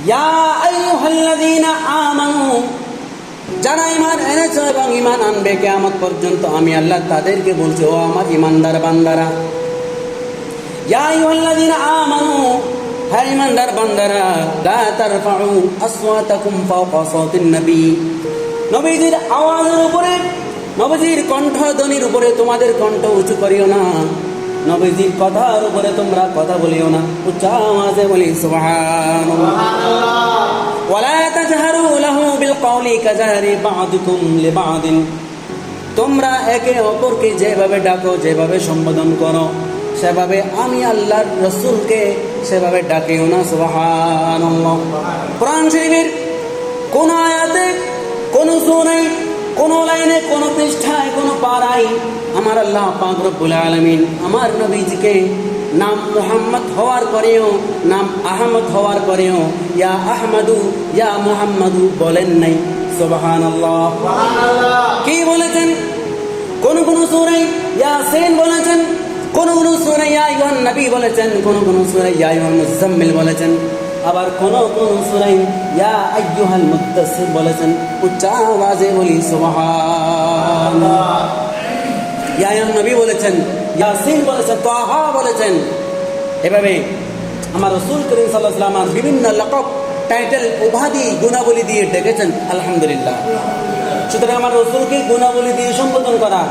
ইয়া আইয়ুহাল্লাযীনা আমানু, যারা ঈমান এনেছো এবং ঈমান আনবে কিয়ামত পর্যন্ত, আমি আল্লাহ তাদেরকে বলছি, ও আমার ঈমানদার বান্দারা। ইয়া আইয়ুহাল্লাযীনা আমানু, হে ঈমানদার বান্দারা, লা তারফাউ আসওয়াতাকুম ফাওকা সাওতিন নবী, নবীজির আওয়াজের উপরে, নবীজির কণ্ঠধ্বনির উপরে তোমাদের কণ্ঠ উঁচু করিও না, নবীজির কথার উপরে তোমরা কথা বলিও না। উচ্চ আওয়াজে বলি সুবহানাল্লাহ। ওয়ালা তাজহারু লাহু বিল কওলি কাজাহরি বা'দুকুম লিবা'দিন, তোমরা একে অপরকে যেভাবে ডাকো, যেভাবে সম্বোধন করো, সেভাবে আমি আল্লাহর রাসূলকে সেভাবে ডাকিও না। সুবহানাল্লাহ। কোরআন শরীফের কোন আয়াতে, কোন সূরায়, কোন লাইনে, কোন পৃষ্ঠায়, কোন পারায় আমার আল্লাহ পাক রব্বুল আলামিন আমার নবীজিকে নাম মুহাম্মদ হওয়ার পরেও, নাম আহমদ হওয়ার পরেও ইয়া আহমদু ইয়া মুহাম্মাদু বলেন নাই। সুবহানাল্লাহ। কি বলেছেন? কোন কোন সূরায় ইয়াসিন বলেছেন, কোন কোন সূরায় ইয়া আইয়ুহান নবী বলেছেন, কোন কোন সূরায় ইয়া আইয়ুহাল মুযাম্মিল বলেছেন, আবার কোন কোন সূরায় ইয়া আইয়ুহাল মুদ্দাসসির বলেছেন। উচ্চ আওয়াজে বলি সুবহানাল্লাহ। ইয়া আইয়ুহান নবী বলেছেন, ইয়াসিন বলেছেন, তাহা বলেছেন। এভাবে আমার রাসূল করিম সাল্লাল্লাহু আলাইহি ওয়াসাল্লাম বিভিন্ন লকব, টাইটেল, উপাধি, গুণাবলী দিয়ে ডেকেছেন। আলহামদুলিল্লাহ। সুতরাং আমার রাসূলকে গুণাবলী দিয়ে সম্বোধন করা,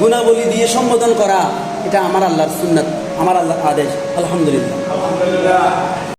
গুণাবলী দিয়ে সম্বোধন করা, এটা আমার আল্লাহর সুন্নাত, আমার আল্লাহর আদেশ। আলহামদুলিল্লাহ।